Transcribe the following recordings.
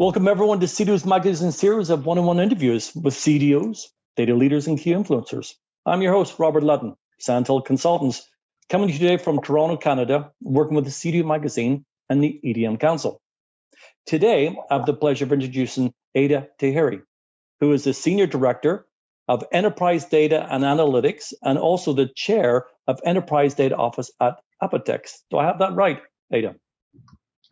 Welcome everyone to CDO's magazine series of one-on-one interviews with CDOs, data leaders and key influencers. I'm your host, Robert Lutton, Sandhill Consultants, coming to you today from Toronto, Canada, working with the CDO magazine and the EDM Council. Today, I have the pleasure of introducing Aida Tahiri, who is the Senior Director of Enterprise Data and Analytics and also the Chair of Enterprise Data Office at Apotex. Do I have that right, Aida?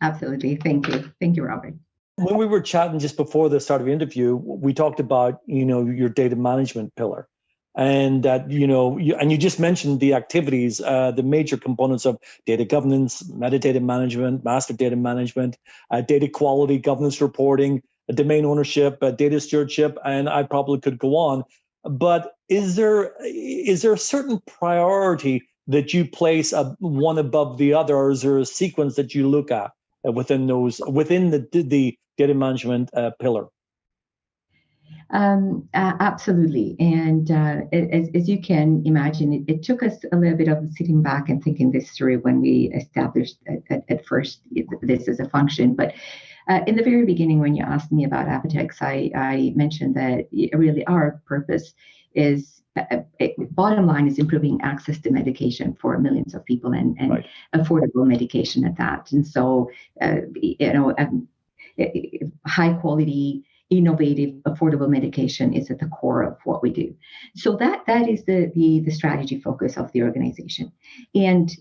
Absolutely. Thank you. Thank you, Robert. When we were chatting just before the start of the interview, we talked about, your data management pillar, and that, you just mentioned the activities, the major components of data governance, metadata management, master data management, data quality, governance reporting, domain ownership, data stewardship, and I probably could go on. But is there a certain priority that you place one above the other, or is there a sequence that you look at within the data management pillar? Absolutely. And as you can imagine, it took us a little bit of sitting back and thinking this through when we established at first this as a function. But in the very beginning, when you asked me about Apotex, I mentioned that really our purpose is, bottom line, is improving access to medication for millions of people and right. Affordable medication at that. And so, high quality, innovative, affordable medication is at the core of what we do. So that is the strategy focus of the organization. And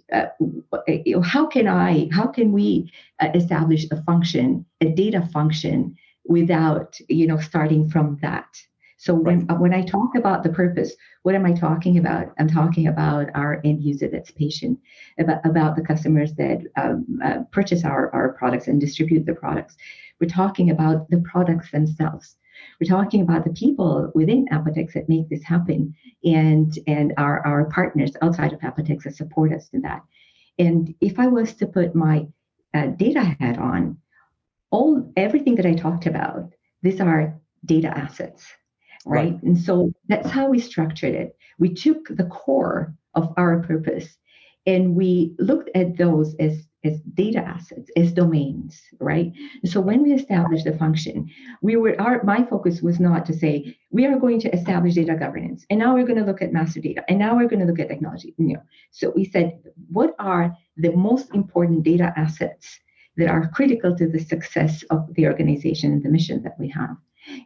how can we establish a function, a data function, without starting from that? So when I talk about the purpose, what am I talking about? I'm talking about our end user, that's patient, about the customers that purchase our products and distribute the products. We're talking about the products themselves. We're talking about the people within Apotex that make this happen, and our partners outside of Apotex that support us in that. And if I was to put my data hat on, everything that I talked about, these are data assets. Right. And so that's how we structured it. We took the core of our purpose and we looked at those as data assets, as domains, right? And so when we established the function, my focus was not to say, we are going to establish data governance, and now we're going to look at master data, and now we're going to look at technology. So we said, what are the most important data assets that are critical to the success of the organization and the mission that we have?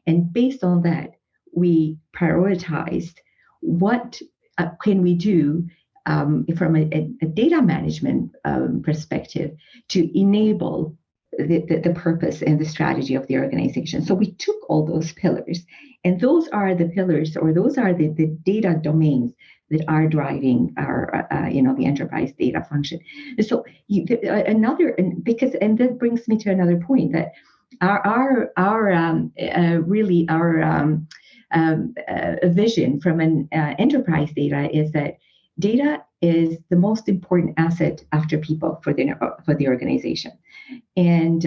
And based on that, we prioritized what can we do from a data management perspective to enable the purpose and the strategy of the organization. So we took all those pillars, and those are the pillars, or those are the data domains that are driving our the enterprise data function. And so that brings me to another point, that our vision from an enterprise data is that data is the most important asset after people for the organization. And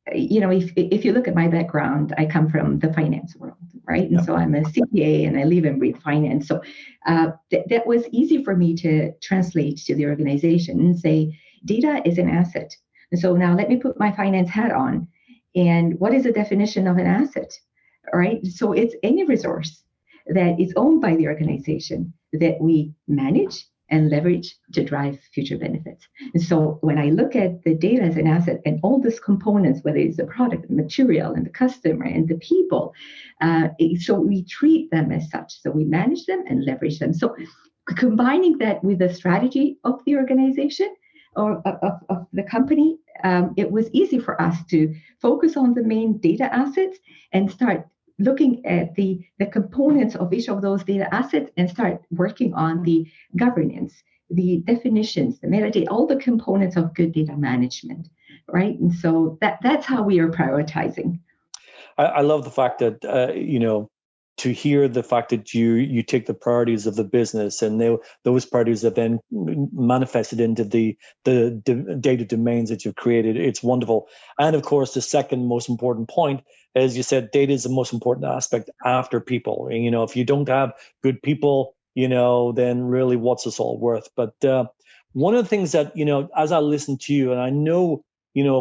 if you look at my background, I come from the finance world, right? And so I'm a CPA and I live and breathe finance. So that was easy for me to translate to the organization and say, data is an asset. And so now let me put my finance hat on. And what is the definition of an asset? Right? So it's any resource that is owned by the organization that we manage and leverage to drive future benefits. And so when I look at the data as an asset and all these components, whether it's the product, the material, and the customer, and the people, so we treat them as such. So we manage them and leverage them. So combining that with the strategy of the organization or of the company, it was easy for us to focus on the main data assets and start looking at the components of each of those data assets and start working on the governance, the definitions, the metadata, all the components of good data management, right? And so that's how we are prioritizing. I love the fact that, to hear the fact that you take the priorities of the business and those priorities are then manifested into the data domains that you've created. It's wonderful. And of course, the second most important point, as you said, data is the most important aspect after people. And, if you don't have good people, then really what's this all worth? But one of the things that, as I listen to you, and I know,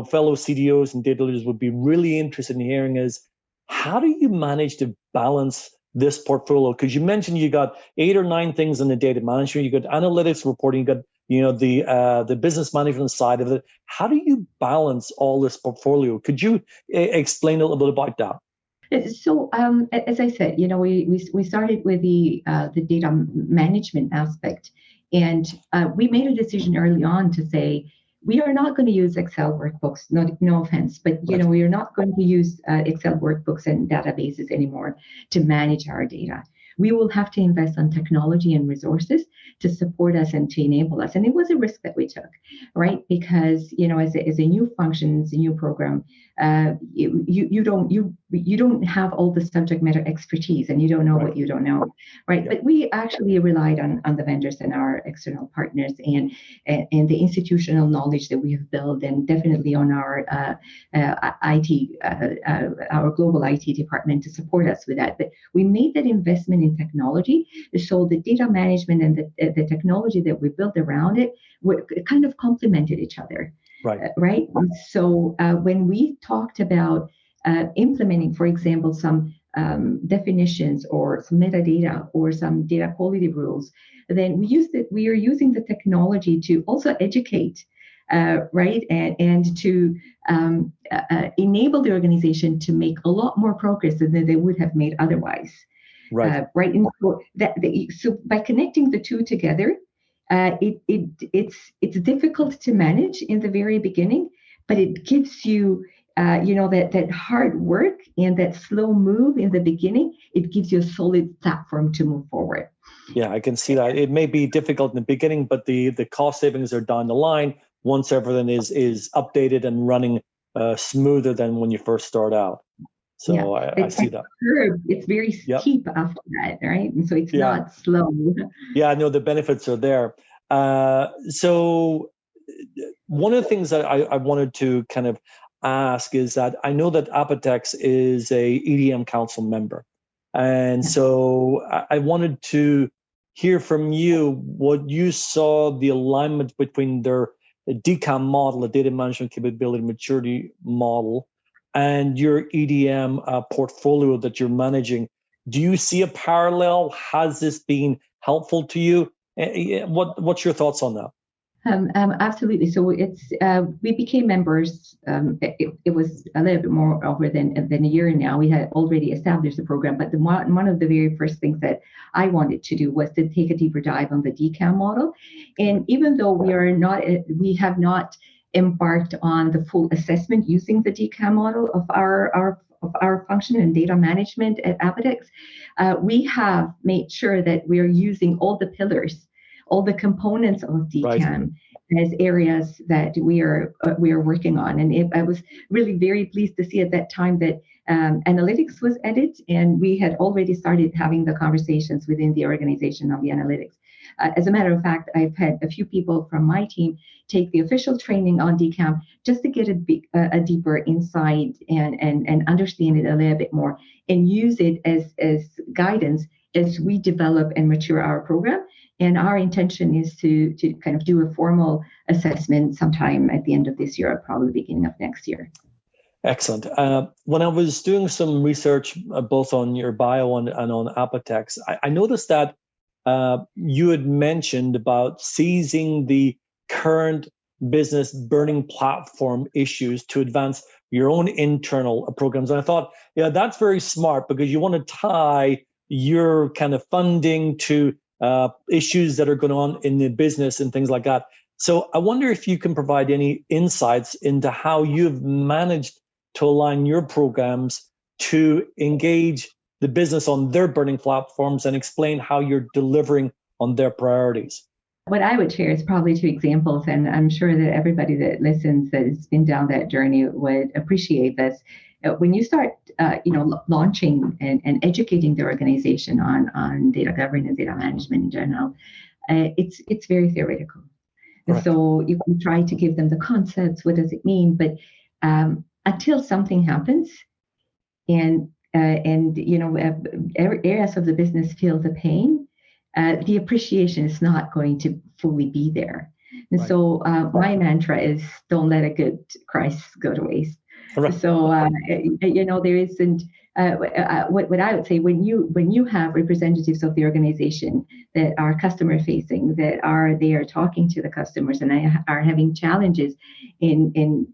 fellow CDOs and data leaders would be really interested in hearing is, how do you manage to balance this portfolio? Because you mentioned you got 8 or 9 things in the data management, you got analytics reporting, you got the business management side of it. How do you balance all this portfolio? Could you explain a little bit about that? So, as I said, we started with the data management aspect, and we made a decision early on to say we are not going to use Excel workbooks. No offense, but we are not going to use Excel workbooks and databases anymore to manage our data. We will have to invest on technology and resources to support us and to enable us. And it was a risk that we took, right? Because as a new function, as a new program, you don't have all the subject matter expertise, and you don't know what you don't know, right? Yeah. But we actually relied on the vendors and our external partners and the institutional knowledge that we have built, and definitely on our our global IT department to support us with that. But we made that investment in technology, so the data management and the technology that we built around it kind of complemented each other. Right. So when we talked about implementing, for example, some definitions or some metadata or some data quality rules, then we are using the technology to also educate, right, and to enable the organization to make a lot more progress than they would have made otherwise. Right. Right. And so by connecting the two together, it's difficult to manage in the very beginning, but it gives you that hard work and that slow move in the beginning. It gives you a solid platform to move forward. Yeah, I can see that. It may be difficult in the beginning, but the cost savings are down the line once everything is updated and running smoother than when you first start out. So yeah, I see that. Curve, it's very steep after that, right? And so it's not slow. Yeah, no, the benefits are there. So one of the things that I wanted to kind of ask is that I know that Apotex is a EDM Council member. And so I wanted to hear from you what you saw the alignment between their DCAM model, the data management capability maturity model, and your EDM portfolio that you're managing. Do you see a parallel? Has this been helpful to you? What's your thoughts on that? Absolutely. So we became members. It was a little bit more over than a year now. We had already established the program, but one of the very first things that I wanted to do was to take a deeper dive on the DCAM model. And even though we have not embarked on the full assessment using the DCAM model of our function and data management at Apotex, we have made sure that we are using all the pillars, all the components of DCAM as areas that we are working on. And I was really very pleased to see at that time that analytics was added, and we had already started having the conversations within the organization on the analytics. As a matter of fact, I've had a few people from my team take the official training on DCAM just to get a deeper insight and understand it a little bit more and use it as guidance as we develop and mature our program. And our intention is to kind of do a formal assessment sometime at the end of this year, or probably beginning of next year. Excellent. When I was doing some research both on your bio and on Apotex, I noticed that you had mentioned about seizing the current business burning platform issues to advance your own internal programs. And I thought, that's very smart, because you want to tie your kind of funding to issues that are going on in the business and things like that. So I wonder if you can provide any insights into how you've managed to align your programs to engage the business on their burning platforms and explain how you're delivering on their priorities. What I would share is probably 2 examples, and I'm sure that everybody that listens that has been down that journey would appreciate this. When you start, launching and educating the organization on data governance, data management in general, it's very theoretical. Right. So you can try to give them the concepts, what does it mean, but until something happens, and areas of the business feel the pain, the appreciation is not going to fully be there. And Right. so my mantra is don't let a good crisis go to waste. Right. So there isn't what I would say when you have representatives of the organization that are customer facing, that are there talking to the customers and are having challenges in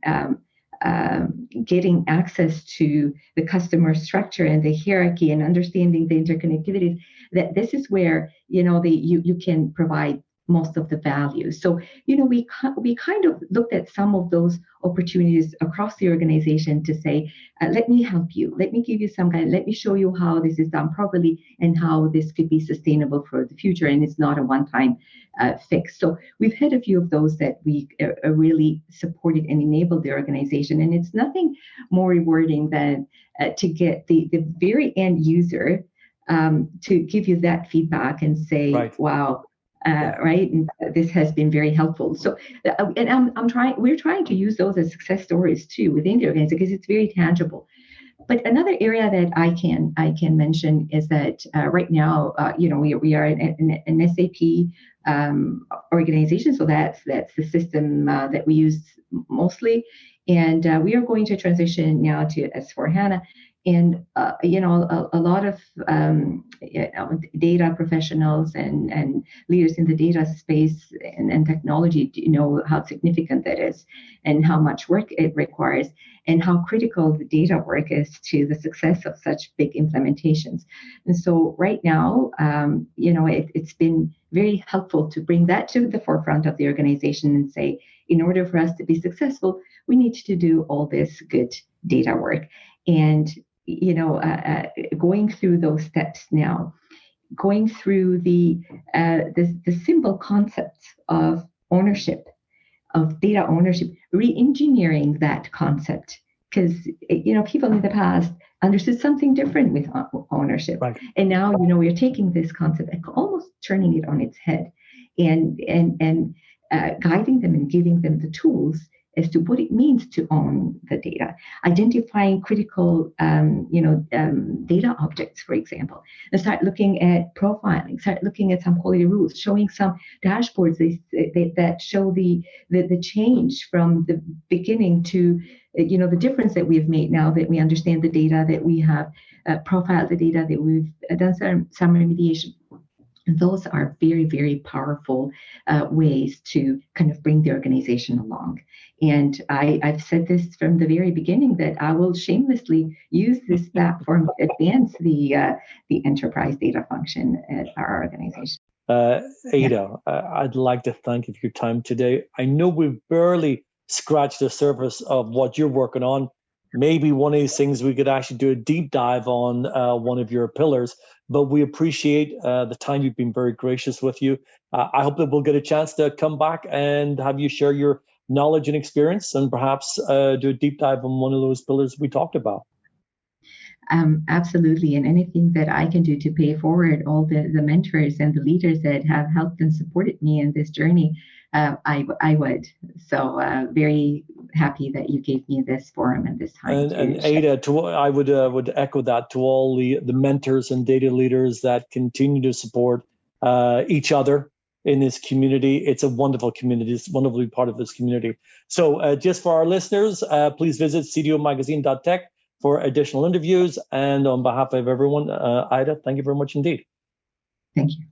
getting access to the customer structure and the hierarchy and understanding the interconnectivities, that this is where you can provide most of the value. So we kind of looked at some of those opportunities across the organization to say, let me help you, let me give you some guide, let me show you how this is done properly and how this could be sustainable for the future, and it's not a one-time fix. So we've had a few of those that we really supported and enabled the organization, and it's nothing more rewarding than to get the very end user to give you that feedback and say, Right. wow, right, and this has been very helpful. So, and we're trying to use those as success stories too within the organization because it's very tangible. But another area that I can mention is that right now, we are an SAP organization, so that's the system that we use mostly, and we are going to transition now to S/4HANA. And a lot of data professionals and leaders in the data space and technology know how significant that is, and how much work it requires, and how critical the data work is to the success of such big implementations. And so right now, it's been very helpful to bring that to the forefront of the organization and say, in order for us to be successful, we need to do all this good data work. And going through those steps now, going through the simple concepts of ownership, of data ownership, re-engineering that concept, because people in the past understood something different with ownership, Right. and now we're taking this concept and almost turning it on its head, and guiding them and giving them the tools as to what it means to own the data, identifying critical, data objects, for example, and start looking at profiling, start looking at some quality rules, showing some dashboards that show the change from the beginning to, the difference that we've made now that we understand the data, that we have profiled the data, that we've done some remediation. Those are very, very powerful ways to kind of bring the organization along. And I've said this from the very beginning that I will shamelessly use this platform to advance the enterprise data function at our organization. Aida, I'd like to thank you for your time today. I know we've barely scratched the surface of what you're working on. Maybe one of these things we could actually do a deep dive on one of your pillars, but we appreciate the time. You've been very gracious with you. I hope that we'll get a chance to come back and have you share your knowledge and experience and perhaps do a deep dive on one of those pillars we talked about. Absolutely. And anything that I can do to pay forward all the mentors and the leaders that have helped and supported me in this journey, I would. So very happy that you gave me this forum and this time. And Aida, I would echo that to all the mentors and data leaders that continue to support each other in this community. It's a wonderful community. It's wonderful to be part of this community. So just for our listeners, please visit cdomagazine.tech for additional interviews. And on behalf of everyone, Aida, thank you very much indeed. Thank you.